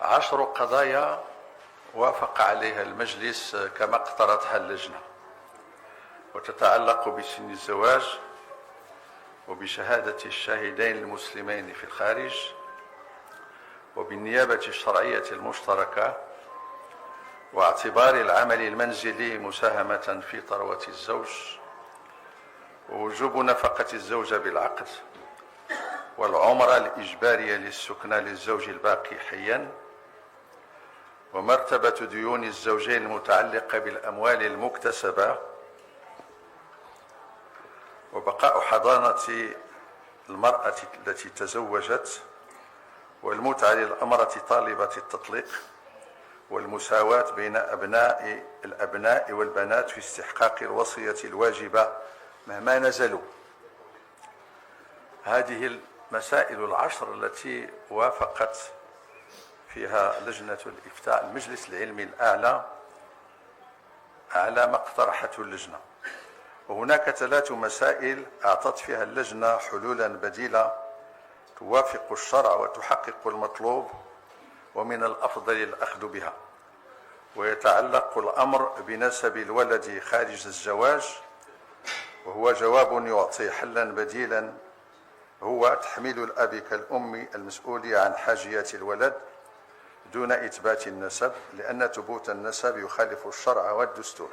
10 قضايا وافق عليها المجلس كما اقترضها اللجنة، وتتعلق بسن الزواج وبشهادة الشاهدين المسلمين في الخارج وبالنيابة الشرعية المشتركة واعتبار العمل المنزلي مساهمة في ثروة الزوج ووجوب نفقة الزوجة بالعقد والعمرة الإجبارية للسكنى للزوج الباقي حيا ومرتبة ديون الزوجين المتعلقة بالأموال المكتسبة وبقاء حضانة المرأة التي تزوجت والمتعة للأمرة طالبة التطليق والمساواة بين الأبناء والبنات في استحقاق الوصية الواجبة مهما نزلوا. هذه المسائل 10 التي وافقت فيها لجنة الإفتاء المجلس العلمي الأعلى على ما اقترحته اللجنة. وهناك 3 مسائل أعطت فيها اللجنة حلولا بديلة توافق الشرع وتحقق المطلوب ومن الأفضل الأخذ بها، ويتعلق الأمر بنسب الولد خارج الزواج، وهو جواب يعطي حلا بديلا هو تحميل الأب كالأم المسؤولية عن حاجيات الولد دون إثبات النسب، لأن ثبوت النسب يخالف الشرع والدستور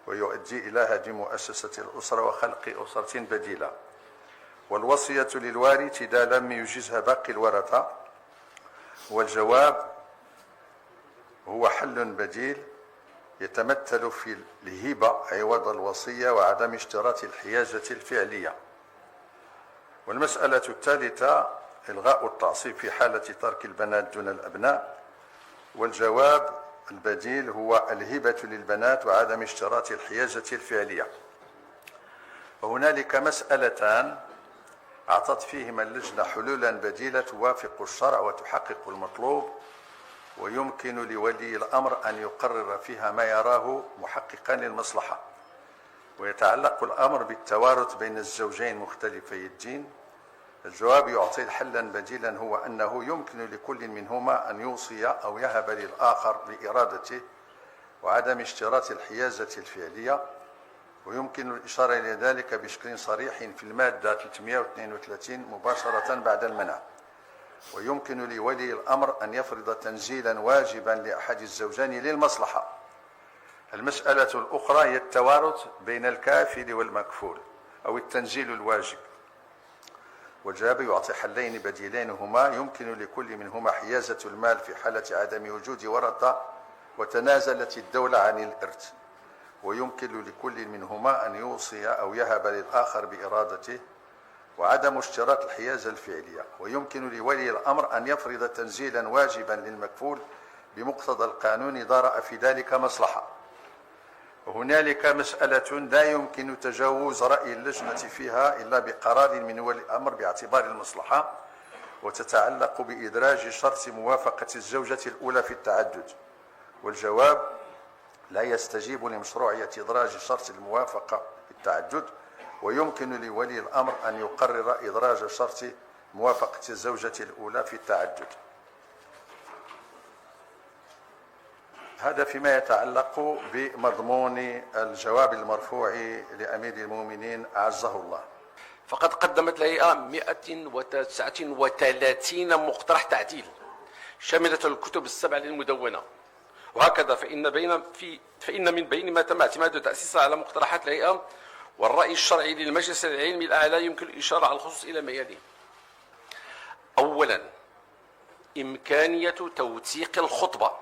ويؤدي إلى هدم مؤسسة الأسرة وخلق أسرة بديلة. والوصية للوارث إذا لم يجزها باقي الورثة، والجواب هو حل بديل يتمثل في الهبة عوض الوصية وعدم اشتراط الحيازة الفعلية. والمسألة الثالثة إلغاء التعصيب في حالة ترك البنات دون الأبناء، والجواب البديل هو الهبة للبنات وعدم اشتراط الحيازة الفعلية. وهنالك مسألتان أعطت فيهما اللجنة حلولا بديلة توافق الشرع وتحقق المطلوب، ويمكن لولي الأمر أن يقرر فيها ما يراه محققا للمصلحة. ويتعلق الأمر بالتوارث بين الزوجين مختلفي الدين. الجواب يعطي حلا بديلا هو أنه يمكن لكل منهما أن يوصي أو يهب للآخر بإرادته وعدم اشتراط الحيازة الفعلية، ويمكن الإشارة إلى ذلك بشكل صريح في المادة 332 مباشرة بعد المنع. ويمكن لولي الأمر أن يفرض تنزيلا واجبا لأحد الزوجين للمصلحة. المسألة الأخرى هي التوارث بين الكافل والمكفول أو التنزيل الواجب، والجواب يعطي حلين بديلين هما يمكن لكل منهما حيازة المال في حالة عدم وجود ورثة وتنازلت الدولة عن الإرث، ويمكن لكل منهما أن يوصي أو يهب للآخر بإرادته وعدم اشتراط الحيازة الفعلية. ويمكن لولي الأمر أن يفرض تنزيلا واجبا للمكفول بمقتضى القانون إذا رأى في ذلك مصلحة. وهنالك مسألة لا يمكن تجاوز رأي اللجنة فيها إلا بقرار من ولي الأمر باعتبار المصلحة، وتتعلق بإدراج شرط موافقة الزوجة الأولى في التعدد. والجواب لا يستجيب لمشروعية إدراج شرط الموافقة في التعدد، ويمكن لولي الأمر أن يقرر إدراج شرط موافقة الزوجة الأولى في التعدد. هذا فيما يتعلق بمضمون الجواب المرفوع لأمير المؤمنين أعزه الله. فقد قدمت الهيئة 139 مقترح تعديل شملت الكتب ال7 للمدونة. وهكذا فإن من بين ما تم اعتماد تأسيسها على مقترحات الهيئة والرأي الشرعي للمجلس العلمي الأعلى يمكن الإشارة على الخصوص إلى ما يلي. أولا، إمكانية توثيق الخطبة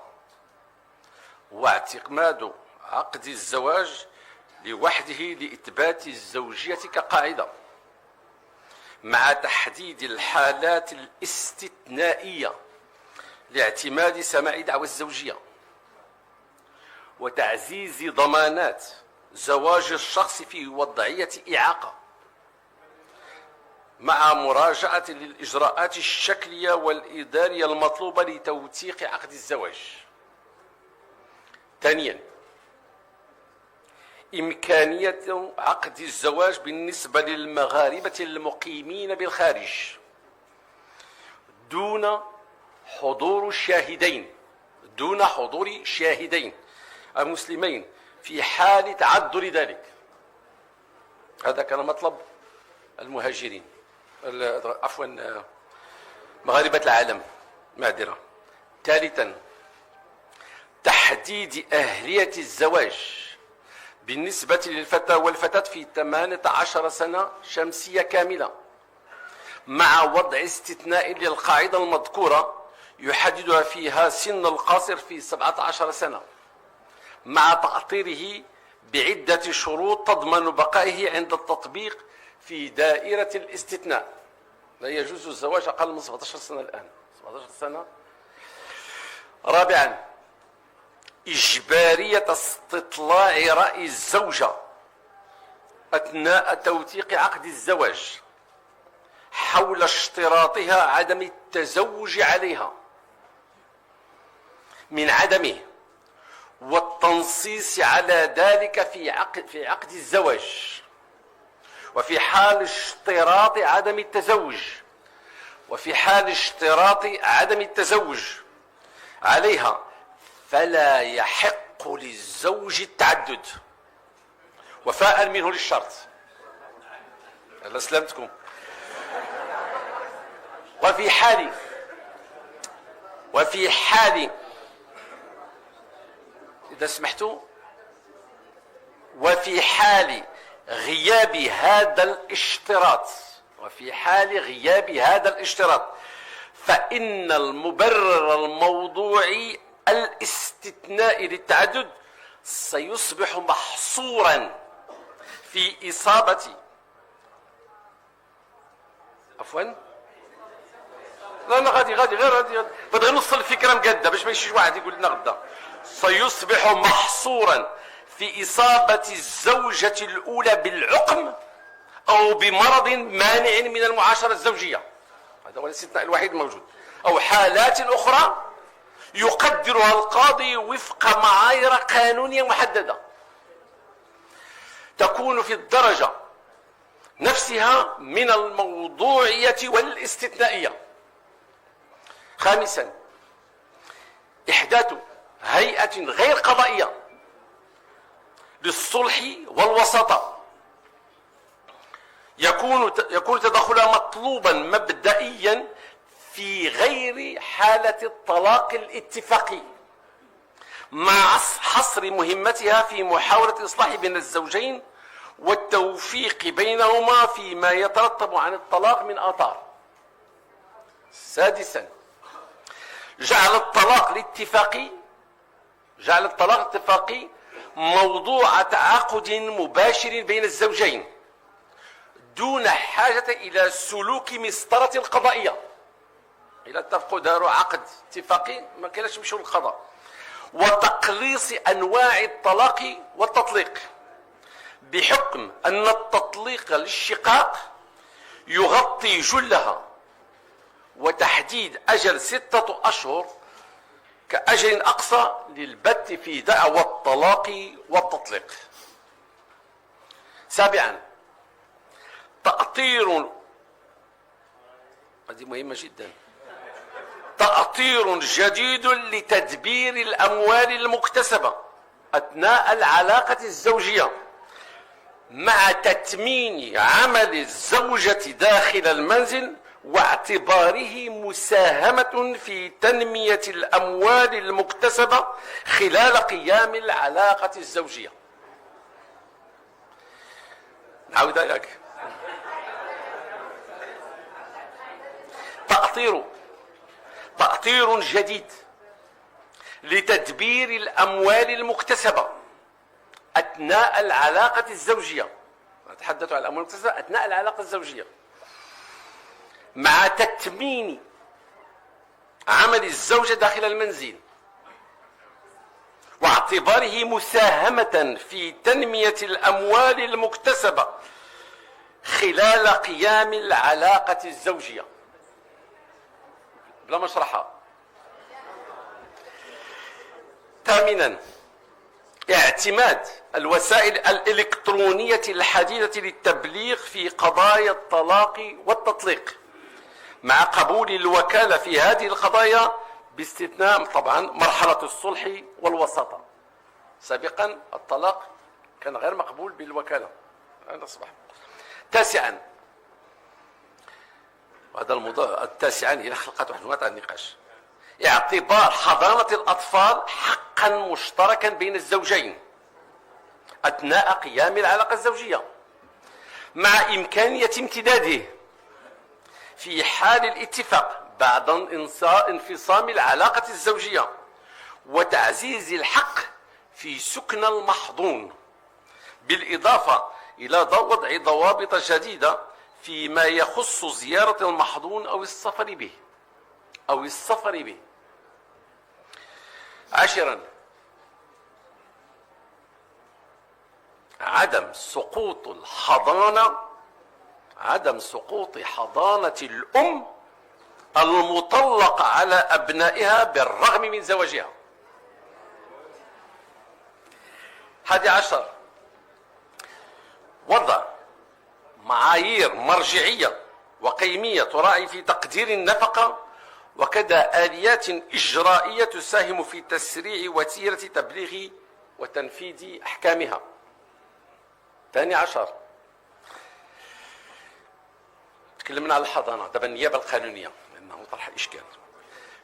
واعتماد عقد الزواج لوحده لإثبات الزوجية كقاعدة، مع تحديد الحالات الاستثنائية لاعتماد سماع دعوى الزوجية، وتعزيز ضمانات زواج الشخص في وضعية إعاقة، مع مراجعة للإجراءات الشكلية والإدارية المطلوبة لتوثيق عقد الزواج. ثانيا، إمكانية عقد الزواج بالنسبة للمغاربة المقيمين بالخارج دون حضور الشاهدين دون حضور شاهدين المسلمين في حال تعذر ذلك. هذا كان مطلب المهاجرين، عفوا مغاربة العالم، معذرة. ثالثا، تحديد أهلية الزواج بالنسبة للفتى والفتاة في 18 سنة شمسية كاملة، مع وضع استثناء للقاعدة المذكورة يحددها فيها سن القاصر في 17 سنة، مع تأطيره بعدة شروط تضمن بقائه عند التطبيق في دائرة الاستثناء. لا يجوز الزواج أقل من 17 سنة الآن، 17 سنة. رابعا، إجبارية استطلاع رأي الزوجة أثناء توثيق عقد الزواج حول اشتراطها عدم التزوج عليها من عدمه، والتنصيص على ذلك في عقد الزواج. وفي حال اشتراط عدم التزوج عليها فلا يحق للزوج التعدد وفاء منه للشرط. الله سلامتكم. وفي حال إذا سمحتوا، وفي حال غياب هذا الاشتراط فإن المبرر الموضوعي الاستثناء للتعدد سيصبح محصورا في إصابة غادي نوصل الفكرة مقادة باش ما يجيش واحد يقول لنا غدا. سيصبح محصورا في إصابة الزوجة الأولى بالعقم أو بمرض مانع من المعاشرة الزوجية، هذا هو الاستثناء الوحيد الموجود، أو حالات أخرى يقدرها القاضي وفق معايير قانونية محددة تكون في الدرجة نفسها من الموضوعية والاستثنائية. خامسا، إحداث هيئة غير قضائية للصلح والوساطة يكون تدخلها مطلوبا مبدئيا في غير حالة الطلاق الاتفاقي، مع حصر مهمتها في محاولة الإصلاح بين الزوجين والتوفيق بينهما فيما يترتب عن الطلاق من آثار. سادسا، جعل الطلاق الاتفاقي موضوع تعاقد مباشر بين الزوجين دون حاجة إلى سلوك مسطرة قضائية. إذا اتفقوا داروا عقد اتفاقي ما كاينش يمشيو للقضاء. وتقليص أنواع الطلاق والتطليق، بحكم أن التطليق للشقاق يغطي جلها، وتحديد أجل 6 أشهر كأجل أقصى للبت في دعوى الطلاق والتطليق. سابعا، هذه مهمة جدا، تأطير جديد لتدبير الأموال المكتسبة أثناء العلاقة الزوجية، مع تتمين عمل الزوجة داخل المنزل واعتباره مساهمة في تنمية الأموال المكتسبة خلال قيام العلاقة الزوجية. نعود لك. تأطير جديد لتدبير الأموال المكتسبة أثناء العلاقة الزوجية، نتحدث عن الأموال المكتسبة أثناء العلاقة الزوجية، مع تتمين عمل الزوجة داخل المنزل واعتباره مساهمة في تنمية الأموال المكتسبة خلال قيام العلاقة الزوجية. بلا مشرحة. ثامنا، اعتماد الوسائل الإلكترونية الحديثة للتبليغ في قضايا الطلاق والتطليق، مع قبول الوكالة في هذه القضايا باستثناء طبعا مرحلة الصلح والوساطة. سابقا الطلاق كان غير مقبول بالوكالة، هذا أصبح. تاسعا، وهذا الموضوع التاسعا إلى خلقت واحد تاع النقاش، اعتبار حضانة الأطفال حقا مشتركا بين الزوجين أثناء قيام العلاقة الزوجية، مع إمكانية امتداده في حال الاتفاق بعد انفصام العلاقة الزوجية، وتعزيز الحق في سكن المحظون، بالإضافة إلى وضع ضوابط جديدة فيما يخص زيارة المحظون أو السفر به. عاشرا، عدم سقوط حضانة الأم المطلقة على أبنائها بالرغم من زواجها. 11، وضع معايير مرجعية وقيمية تراعي في تقدير النفقة، وكذا آليات إجرائية تساهم في تسريع وتيرة تبليغ وتنفيذ أحكامها. 12، تكلمنا على الحضانة، دابا النيابة القانونية لأنه طرح الإشكال.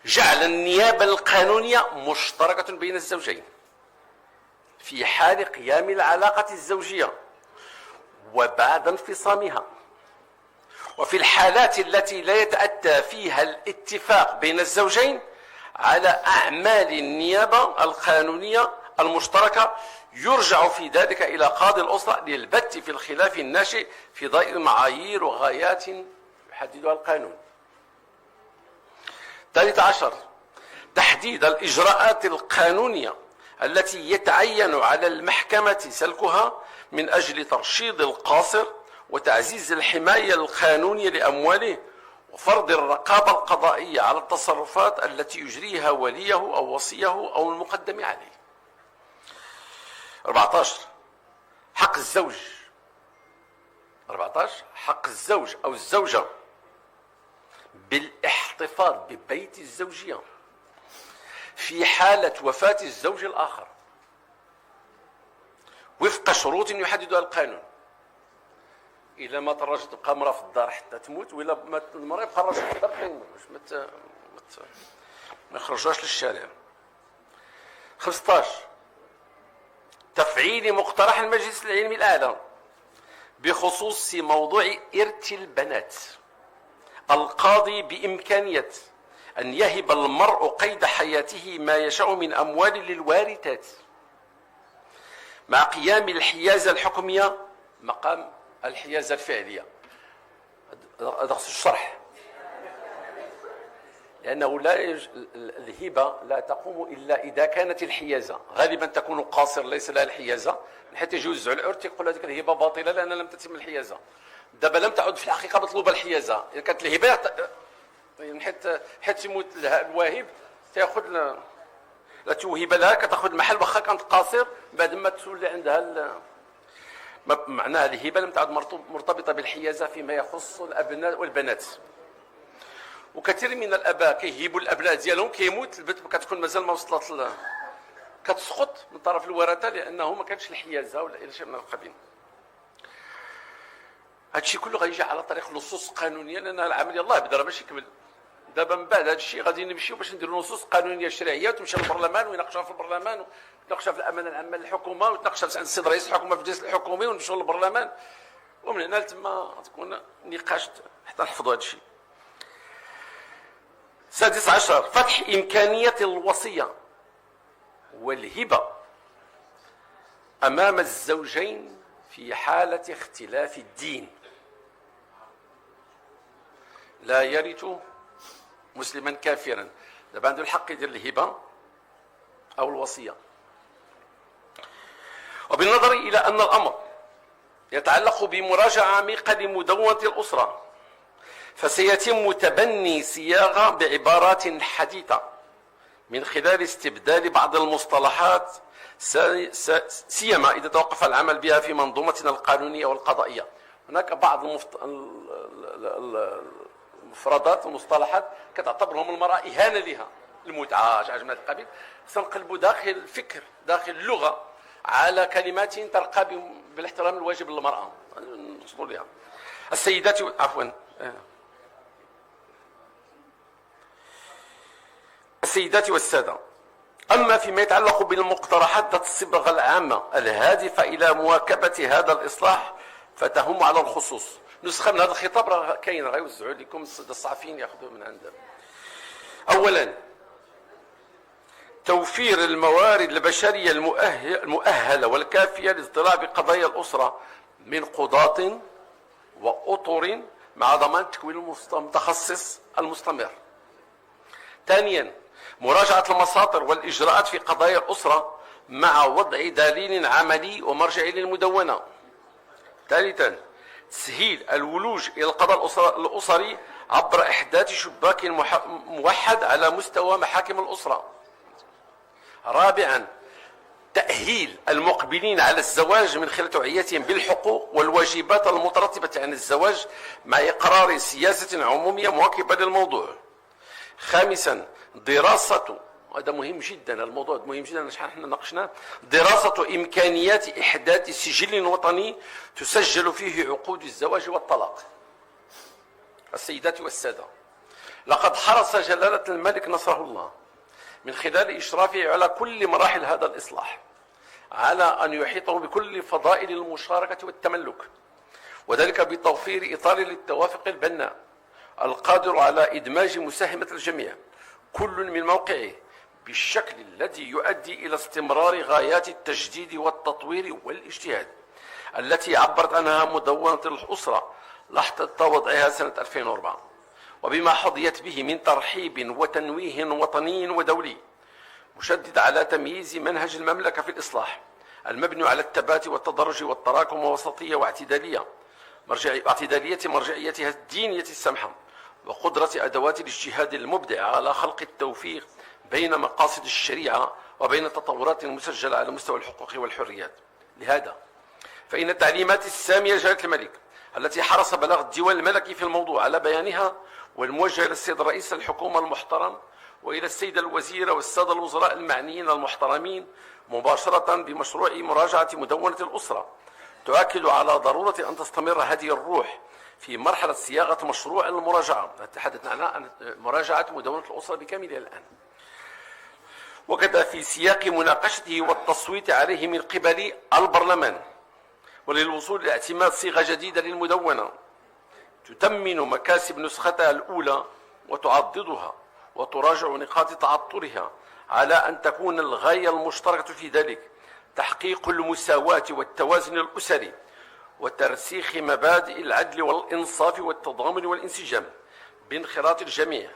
جعل النيابة القانونية مشتركة بين الزوجين في حال قيام العلاقة الزوجية وبعد انفصامها، وفي الحالات التي لا يتأتى فيها الاتفاق بين الزوجين على أعمال النيابة القانونية المشتركة، يرجع في ذلك إلى قاضي الأسرة للبت في الخلاف الناشئ في ضوء معايير وغايات يحددها القانون. 13، تحديد الإجراءات القانونية التي يتعين على المحكمة سلكها من أجل ترشيد القاصر وتعزيز الحماية القانونية لأمواله، وفرض الرقابة القضائية على التصرفات التي يجريها وليه أو وصيه أو المقدم عليه. 14، حق الزوج أو الزوجة بالاحتفاظ ببيت الزوجية في حالة وفاة الزوج الآخر وفق شروط يحددها القانون. إلا ما الراجل تبقى امرأة في الدار حتى تموت، وإلا المرأة يبقى الراجل في الدار حتى يموت، ما يخرجوهاش للشارع. 15، تفعيل مقترح المجلس العلمي الأعلى بخصوص موضوع إرث البنات. القاضي بإمكانية أن يهب المرء قيد حياته ما يشاء من أموال للوارثات، مع قيام الحيازة الحكمية مقام الحيازة الفعلية. هذا خصو الشرح، لأنه الهبة لا تقوم إلا إذا كانت الحيازة، غالبا تكون قاصر ليس لها الحيازة، من حيث يجوز العرف يقول هذيك الهبة باطلة لأن لم تتم الحيازة. دابا لم تعد في الحقيقة مطلوبة الحيازة، إذا كانت الهبة من حيث يموت الواهب تاخذ لا توهب لها، كتاخذ المحل واخا كانت قاصر بعد ما تولي عندها معناها الهبة لم تعد مرتبطة بالحيازة فيما يخص الأبناء والبنات. وكثير من الآباء كيهيبوا الأبناء ديالهم، كيموت البنت كتكون مازال ما وصلت كتسقط من طرف الورثة لأنه ما كانتش الحيازة ولا إلى شيء من القبيل. هادشي كله غيجي على طريق نصوص قانونية، لأن العمل يلاه بدا ماشي كمل. دابا من بعد هادشي غادي نمشيو باش نديروا نصوص قانونية شرعية وتمشي للبرلمان ويناقشوها في البرلمان وتناقشها في الأمانة العامة للحكومة وتناقشها عند السيد رئيس الحكومة في الجلسة الحكومي ونمشيو للبرلمان، ومن هنا لتما تكون نقاش حتى نحفظوا هادشي. 16، فتح إمكانية الوصية والهبة أمام الزوجين في حالة اختلاف الدين. لا يرث مسلما كافرا، دابا عنده الحق يدير الهبة أو الوصية. وبالنظر إلى أن الأمر يتعلق بمراجعة عميقة لمدونة الأسرة، فسيتم تبني صياغة بعبارات حديثة من خلال استبدال بعض المصطلحات، سيما إذا توقف العمل بها في منظومتنا القانونية والقضائية. هناك بعض المفردات والمصطلحات كتعتبرهم المرأة إهانة لها، المتعة شي حاجة من هذا القبيل، خصنا نقلبوا داخل الفكر داخل اللغة على كلمات ترقى بالاحترام الواجب للمرأة نوصلوا لها. السيدات عفوا السيدات والسادة، أما فيما يتعلق بالمقترحات ذات الصبغة العامة الهادفة إلى مواكبة هذا الإصلاح فتهم على الخصوص. نسخة من هذا الخطاب راه كاين، غيوزعوا لكم الصحفيين ياخذوه من عندهم. أولا، توفير الموارد البشرية المؤهلة والكافية للاطلاع بقضايا الأسرة من قضاة وأطر مع ضمان تكوين المتخصص المستمر. ثانيا، مراجعة المساطر والإجراءات في قضايا الأسرة مع وضع دليل عملي ومرجعي للمدونة. ثالثا، تسهيل الولوج إلى القضاء الأسري عبر إحداث شباك موحد على مستوى محاكم الأسرة. رابعا، تأهيل المقبلين على الزواج من خلال توعيتهم بالحقوق والواجبات المترتبة عن الزواج مع إقرار سياسة عمومية مواكبة للموضوع. خامسا، دراسة، هذا مهم جدا، الموضوع مهم جدا، شحال احنا ناقشناه، دراسة إمكانيات إحداث سجل وطني تسجل فيه عقود الزواج والطلاق. السيدات والسادة، لقد حرص جلالة الملك نصره الله من خلال إشرافه على كل مراحل هذا الإصلاح على أن يحيطه بكل فضائل المشاركة والتملك، وذلك بتوفير إطار للتوافق البناء القادر على إدماج مساهمة الجميع كل من موقعه بالشكل الذي يؤدي إلى استمرار غايات التجديد والتطوير والاجتهاد التي عبرت عنها مدونة الأسرة لحظة وضعها سنة 2004، وبما حظيت به من ترحيب وتنويه وطني ودولي، مشدد على تمييز منهج المملكة في الإصلاح المبني على الثبات والتدرج والتراكم ووسطية واعتدالية مرجعيتها الدينية السمحة، وقدرة أدوات الاجتهاد المبدع على خلق التوفيق بين مقاصد الشريعة وبين التطورات المسجلة على مستوى الحقوق والحريات. لهذا فإن التعليمات السامية لجلالة الملك التي حرص بلاغ الديوان الملكي في الموضوع على بيانها والموجهة إلى السيد رئيس الحكومة المحترم وإلى السيد الوزير والسادة الوزراء المعنيين المحترمين مباشرة بمشروع مراجعة مدونة الأسرة، تؤكد على ضرورة أن تستمر هذه الروح في مرحلة صياغة مشروع المراجعة. تحدثنا عن مراجعة مدونة الأسرة بكاملها الآن، وكذا في سياق مناقشته والتصويت عليه من قبل البرلمان، وللوصول إلى اعتماد صيغة جديدة للمدونة تتمن مكاسب نسختها الأولى وتعضدها وتراجع نقاط تعطلها على أن تكون الغاية المشتركة في ذلك تحقيق المساواة والتوازن الأسري وترسيخ مبادئ العدل والإنصاف والتضامن والانسجام بانخراط الجميع،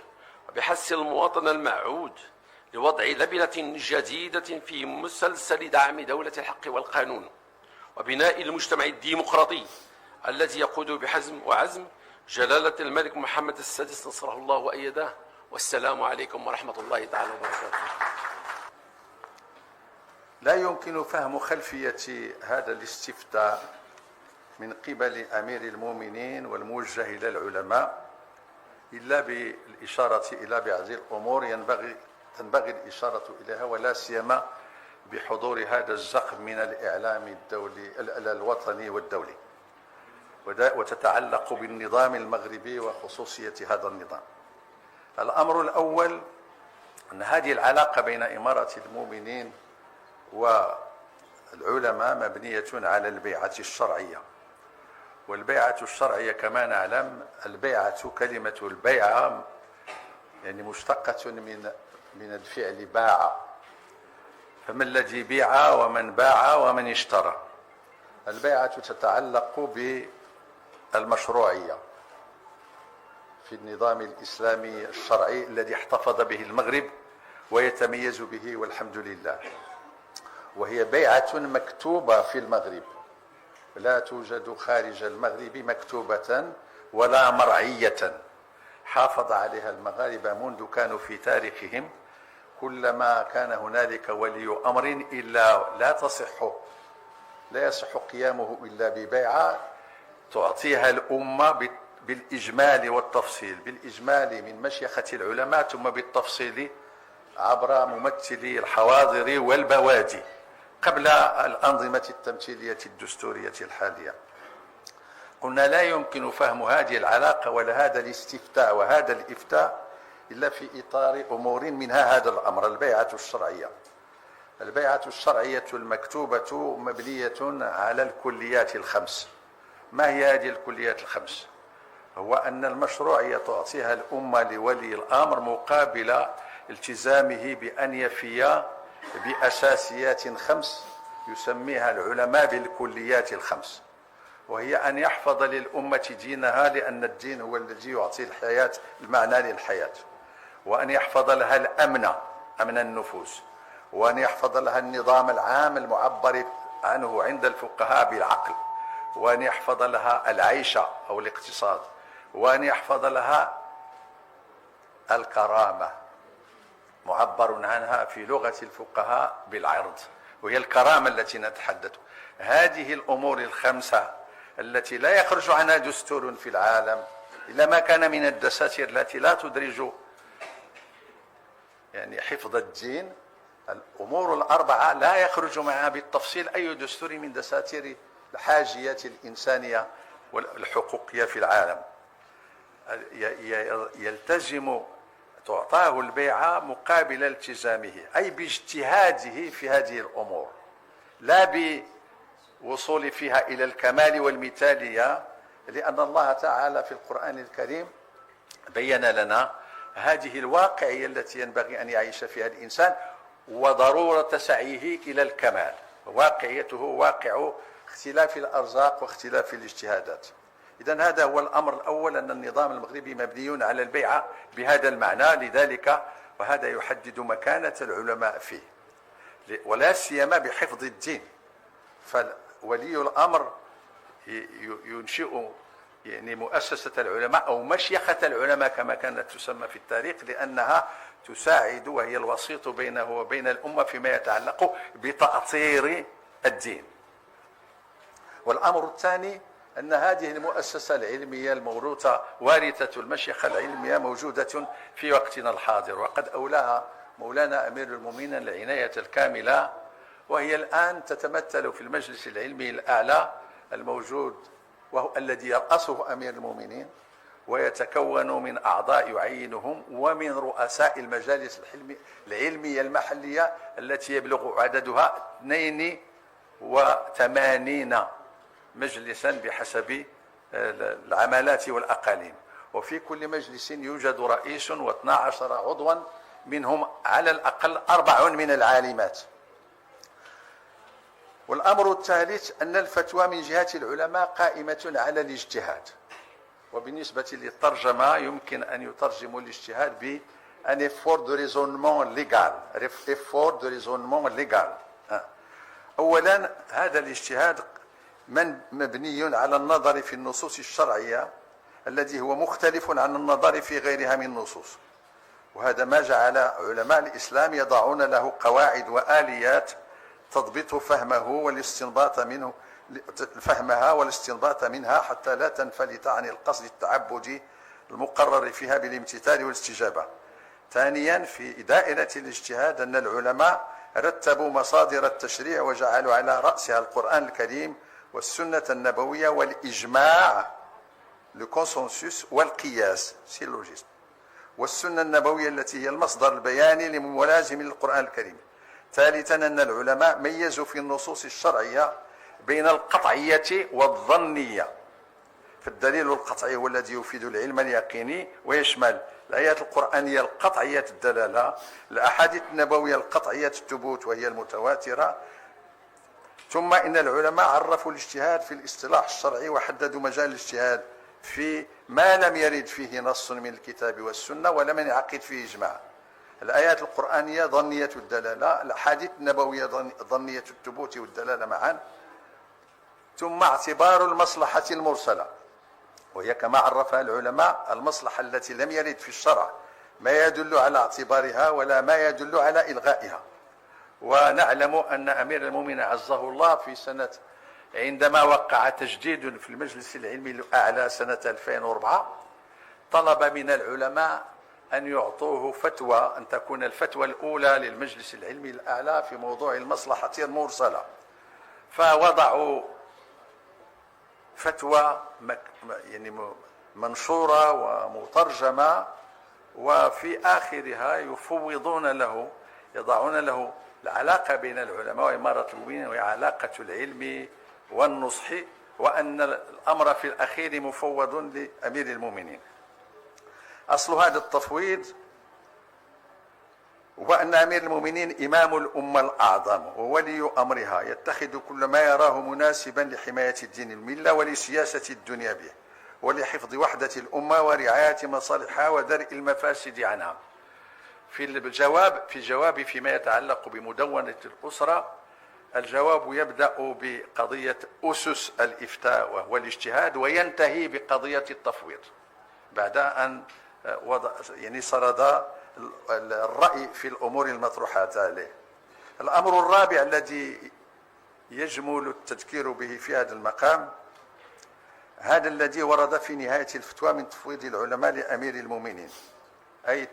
وبحث المواطن المعود لوضع لبنة جديدة في مسلسل دعم دولة الحق والقانون وبناء المجتمع الديمقراطي الذي يقود بحزم وعزم جلالة الملك محمد السادس نصره الله وأيده. والسلام عليكم ورحمة الله تعالى وبركاته. لا يمكن فهم خلفية هذا الاستفتاء من قبل أمير المؤمنين والموجه إلى العلماء إلا بالإشارة إلى بعض الأمور تنبغي الإشارة إليها، ولا سيما بحضور هذا الزخم من الإعلام الدولي الوطني والدولي، وتتعلق بالنظام المغربي وخصوصية هذا النظام. الأمر الأول أن هذه العلاقة بين إمارة المؤمنين والعلماء مبنية على البيعة الشرعية، والبيعة الشرعية كما نعلم البيعة، كلمة البيعة يعني مشتقة من الفعل باع، فما الذي بيع ومن باع ومن اشترى. البيعة تتعلق بالمشروعية في النظام الإسلامي الشرعي الذي احتفظ به المغرب ويتميز به والحمد لله، وهي بيعة مكتوبة في المغرب، لا توجد خارج المغرب مكتوبة ولا مرعية، حافظ عليها المغاربة منذ كانوا في تاريخهم. كلما كان هنالك ولي أمر إلا لا يصح قيامه إلا ببيعة تعطيها الأمة بالإجمال والتفصيل، بالإجمال من مشيخة العلماء ثم بالتفصيل عبر ممثلي الحواضر والبوادي قبل الأنظمة التمثيلية الدستورية الحالية. قلنا لا يمكن فهم هذه العلاقة ولا هذا الاستفتاء وهذا الإفتاء إلا في إطار أمور منها هذا الأمر، البيعة الشرعية. البيعة الشرعية المكتوبة مبنية على الكليات الخمس. ما هي هذه الكليات الخمس؟ هو أن المشروعية تعطيها الأمة لولي الأمر مقابل التزامه بأن يفي بأساسيات خمس يسميها العلماء بالكليات الخمس، وهي أن يحفظ للأمة دينها، لأن الدين هو الذي يعطي الحياة المعنى للحياة، وأن يحفظ لها الأمن، أمن النفوس، وأن يحفظ لها النظام العام المعبر عنه عند الفقهاء بالعقل، وأن يحفظ لها العيش أو الاقتصاد، وأن يحفظ لها الكرامة معبر عنها في لغة الفقهاء بالعرض، وهي الكرامة التي نتحدث. هذه الأمور الخمسة التي لا يخرج عنها دستور في العالم إلا ما كان من الدساتير التي لا تدرج يعني حفظ الدين. الأمور الأربعة لا يخرج معها بالتفصيل أي دستور من دساتير الحاجيات الإنسانية والحقوقية في العالم. يلتزم، تعطاه البيعة مقابل التزامه، أي باجتهاده في هذه الأمور، لا بوصول فيها إلى الكمال والمثالية، لأن الله تعالى في القرآن الكريم بين لنا هذه الواقعية التي ينبغي أن يعيش فيها الإنسان وضرورة سعيه إلى الكمال. واقعيته واقع اختلاف الأرزاق واختلاف الاجتهادات. إذن هذا هو الأمر الأول، أن النظام المغربي مبني على البيعة بهذا المعنى، لذلك وهذا يحدد مكانة العلماء فيه، ولا سيما بحفظ الدين. فولي الأمر ينشئ يعني مؤسسة العلماء أو مشيخة العلماء كما كانت تسمى في التاريخ، لأنها تساعد وهي الوسيط بينه وبين الأمة فيما يتعلق بتأطير الدين. والأمر الثاني أن هذه المؤسسة العلمية الموروثة وارثة المشيخة العلمية موجودة في وقتنا الحاضر، وقد أولاها مولانا أمير المؤمنين العناية الكاملة، وهي الآن تتمثل في المجلس العلمي الأعلى الموجود، وهو الذي يرأسه أمير المؤمنين، ويتكون من أعضاء يعينهم ومن رؤساء المجالس العلمية المحلية التي يبلغ عددها 82 مجلسا بحسب العمالات والأقاليم، وفي كل مجلس يوجد رئيس و12 عضوا، منهم على الأقل 4 من العالمات. والأمر الثالث أن الفتوى من جهة العلماء قائمة على الاجتهاد، وبالنسبة للترجمة يمكن أن يترجم الاجتهاد ب un effort de raisonnement légal. effort de raisonnement légal. أولا هذا الاجتهاد مبني على النظر في النصوص الشرعية الذي هو مختلف عن النظر في غيرها من النصوص، وهذا ما جعل علماء الإسلام يضعون له قواعد وآليات تضبط فهمه والاستنباط منه، فهمها والاستنباط منها حتى لا تنفلت عن القصد التعبدي المقرر فيها بالامتثال والاستجابة. ثانيا في دائرة الاجتهاد أن العلماء رتبوا مصادر التشريع وجعلوا على رأسها القرآن الكريم والسنة النبوية والإجماع الكونسنسوس والقياس سيلوجيزم، والسنة النبوية التي هي المصدر البياني لملازم للقرآن الكريم. ثالثا أن العلماء ميزوا في النصوص الشرعية بين القطعية والظنية، فالدليل القطعي هو الذي يفيد العلم اليقيني ويشمل الآيات القرآنية القطعية الدلالة، الأحاديث النبوية القطعية الثبوت وهي المتواترة. ثم إن العلماء عرفوا الاجتهاد في الاصطلاح الشرعي وحددوا مجال الاجتهاد في ما لم يرد فيه نص من الكتاب والسنة ولم ينعقد فيه إجماع. الآيات القرآنية ظنية الدلالة، الأحاديث النبوية ظنية الثبوت والدلالة معا. ثم اعتبار المصلحة المرسلة، وهي كما عرفها العلماء المصلحة التي لم يرد في الشرع ما يدل على اعتبارها ولا ما يدل على إلغائها. ونعلم أن أمير المؤمنين عزه الله في سنة عندما وقع تجديد في المجلس العلمي الأعلى سنة 2004 طلب من العلماء أن يعطوه فتوى، أن تكون الفتوى الأولى للمجلس العلمي الأعلى في موضوع المصلحة المرسلة. فوضعوا فتوى يعني منشورة ومترجمة، وفي آخرها يفوضون له، يضعون له العلاقة بين العلماء وإمارة المؤمنين وهي علاقة العلم والنصح، وأن الأمر في الأخير مفوض لأمير المؤمنين. أصل هذا التفويض هو أن أمير المؤمنين إمام الأمة الأعظم وولي أمرها، يتخذ كل ما يراه مناسبا لحماية الدين الملة ولسياسة الدنيا به ولحفظ وحدة الأمة ورعاية مصالحها ودرء المفاسد عنها. في الجواب فيما يتعلق بمدونة الأسرة، الجواب يبدأ بقضية أسس الإفتاء والاجتهاد وينتهي بقضية التفويض بعد أن سرد الرأي في الأمور المطروحة عليه. الأمر الرابع الذي يجمل التذكير به في هذا المقام هذا الذي ورد في نهاية الفتوى من تفويض العلماء لأمير المؤمنين، أي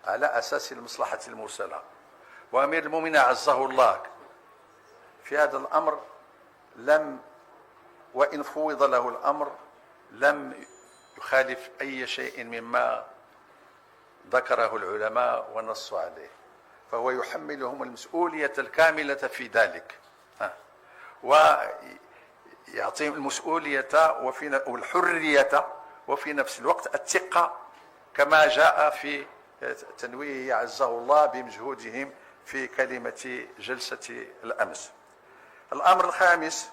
على أساس المصلحة المرسلة. وأمير المؤمنين عزه الله في هذا الأمر وإن فوض له الأمر لم يخالف أي شيء مما ذكره العلماء ونصوا عليه، فهو يحملهم المسؤولية الكاملة في ذلك، ويعطيهم المسؤولية والحرية وفي نفس الوقت الثقة، كما جاء في تنويه عزه الله بمجهودهم في كلمة جلسة الأمس. الأمر الخامس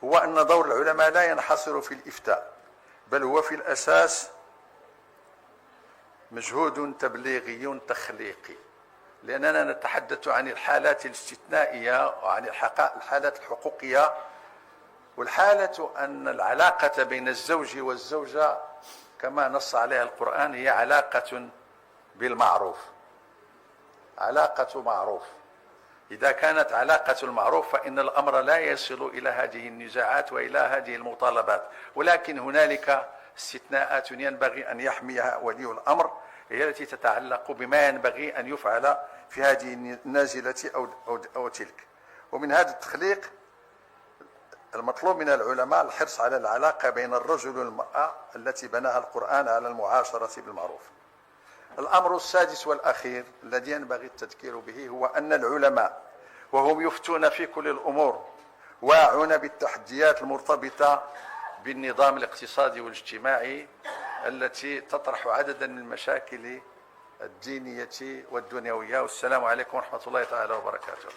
هو أن دور العلماء لا ينحصر في الإفتاء، بل هو في الأساس مجهود تبليغي تخليقي، لأننا نتحدث عن الحالات الاستثنائية وعن الحالات الحقوقية. والحالة أن العلاقة بين الزوج والزوجة كما نص عليها القرآن هي علاقة بالمعروف، علاقة معروف. إذا كانت علاقة المعروف فإن الأمر لا يصل إلى هذه النزاعات وإلى هذه المطالبات، ولكن هنالك استثناءات ينبغي أن يحميها ولي الأمر، هي التي تتعلق بما ينبغي أن يفعل في هذه النازلة أو تلك. ومن هذا التخليق المطلوب من العلماء الحرص على العلاقة بين الرجل والمرأة التي بناها القرآن على المعاشرة بالمعروف. الأمر السادس والأخير الذي ينبغي التذكير به هو أن العلماء وهم يفتون في كل الأمور واعون بالتحديات المرتبطة بالنظام الاقتصادي والاجتماعي التي تطرح عددا من المشاكل الدينية والدنيوية. والسلام عليكم ورحمة الله تعالى وبركاته.